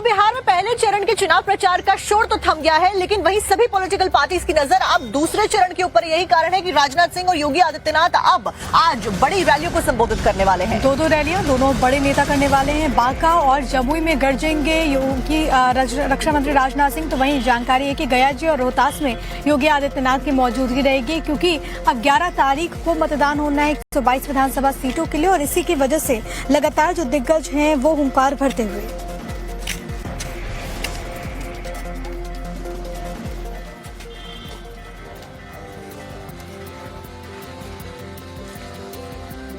बिहार में पहले चरण के चुनाव प्रचार का शोर तो थम गया है, लेकिन वहीं सभी पॉलिटिकल पार्टीज की नजर अब दूसरे चरण के ऊपर। यही कारण है कि राजनाथ सिंह और योगी आदित्यनाथ अब आज बड़ी रैलियों को संबोधित करने वाले हैं। दो रैलियां दोनों बड़े नेता करने वाले हैं। बांका और जमुई में गरजेंगे योगी रक्षा मंत्री राजनाथ सिंह। तो वहीं जानकारी है कि गया जी और रोहतास में योगी आदित्यनाथ की मौजूदगी रहेगी, क्योंकि अब 11 तारीख को मतदान होना है 122 विधानसभा सीटों के लिए, और इसी की वजह से लगातार जो दिग्गज हैं वो हुंकार भरते हुए।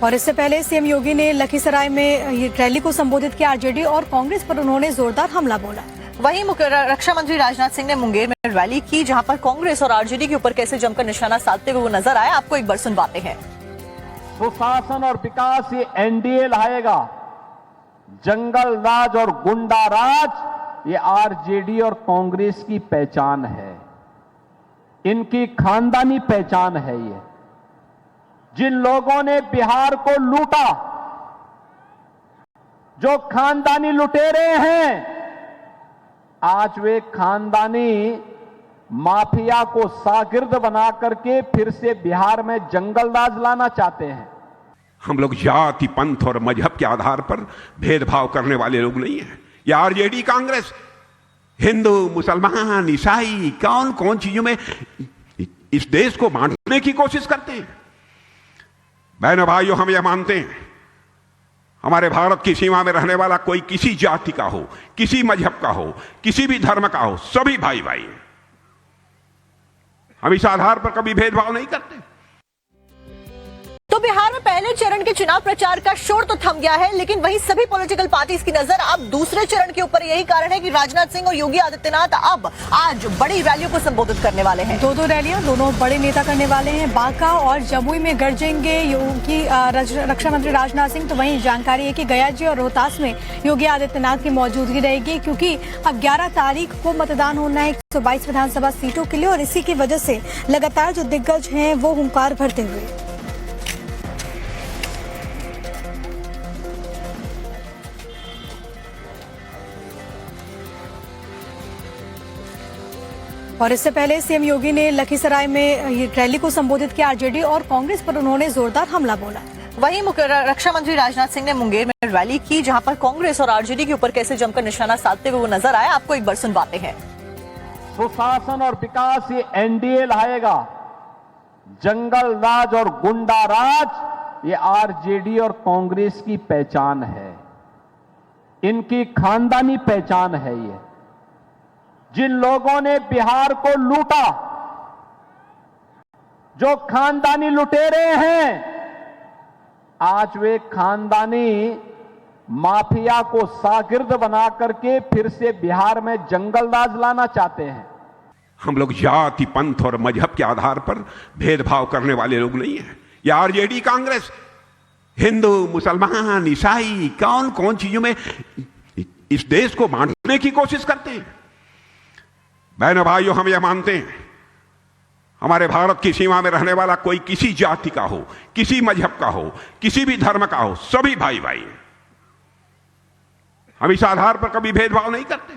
और इससे पहले सीएम योगी ने लखीसराय में रैली को संबोधित किया। आरजेडी और कांग्रेस पर उन्होंने जोरदार हमला बोला। वहीं रक्षा मंत्री राजनाथ सिंह ने मुंगेर में रैली की, जहां पर कांग्रेस और आरजेडी के ऊपर कैसे जमकर निशाना साधते हुए वो नजर आए। आपको एक बार सुनवाते हैं। सुशासन और विकास ये एनडीए लाएगा, जंगल राज और गुंडा राज ये आरजेडी और कांग्रेस की पहचान है, इनकी खानदानी पहचान है। ये जिन लोगों ने बिहार को लूटा, जो खानदानी लुटेरे हैं, आज वे खानदानी माफिया को शागिर्द बना करके फिर से बिहार में जंगल राज लाना चाहते हैं। हम लोग जाति, पंथ और मजहब के आधार पर भेदभाव करने वाले लोग नहीं हैं। ये आरजेडी कांग्रेस हिंदू, मुसलमान, ईसाई, कौन कौन चीजों में इस देश को बांटने की कोशिश करते हैं। बहनों भाइयों, हम यह मानते हैं हमारे भारत की सीमा में रहने वाला कोई किसी जाति का हो, किसी मजहब का हो, किसी भी धर्म का हो, सभी भाई भाई हैं। हम इस आधार पर कभी भेदभाव नहीं करते। तो बिहार में पहले चरण के चुनाव प्रचार का शोर तो थम गया है, लेकिन वहीं सभी पॉलिटिकल पार्टीज की नजर अब दूसरे चरण के ऊपर। यही कारण है कि राजनाथ सिंह और योगी आदित्यनाथ अब आज बड़ी रैलियों को संबोधित करने वाले हैं। दो रैलियां दोनों बड़े नेता करने वाले हैं। बांका और जमुई में गरजेंगे योगी रक्षा मंत्री राजनाथ सिंह। तो वहीं जानकारी है कि गया जी और रोहतास में योगी आदित्यनाथ की मौजूदगी रहेगी, क्योंकि अब 11 तारीख को मतदान होना है 122 विधानसभा सीटों के लिए, और इसी की वजह से लगातार जो दिग्गज हैं वो हुंकार भरते हुए। और इससे पहले सीएम योगी ने लखीसराय में रैली को संबोधित किया। आरजेडी और कांग्रेस पर उन्होंने जोरदार हमला बोला। वहीं रक्षा मंत्री राजनाथ सिंह ने मुंगेर में रैली की, जहां पर कांग्रेस और आरजेडी के ऊपर कैसे जमकर निशाना साधते हुए वो नजर आए। आपको एक बार सुनवाते हैं। सुशासन और विकास ये एनडीए लाएगा, जंगल राज और गुंडा राज ये आरजेडी और कांग्रेस की पहचान है, इनकी खानदानी पहचान है। ये जिन लोगों ने बिहार को लूटा, जो खानदानी लुटेरे हैं, आज वे खानदानी माफिया को शागिर्द बना करके फिर से बिहार में जंगल राज लाना चाहते हैं। हम लोग जाति, पंथ और मजहब के आधार पर भेदभाव करने वाले लोग नहीं हैं। ये आरजेडी कांग्रेस हिंदू, मुसलमान, ईसाई, कौन कौन चीजों में इस देश को बांटने की कोशिश करते हैं। बहनों भाइयों, हम यह मानते हैं हमारे भारत की सीमा में रहने वाला कोई किसी जाति का हो, किसी मजहब का हो, किसी भी धर्म का हो, सभी भाई भाई हैं। हम इस आधार पर कभी भेदभाव नहीं करते।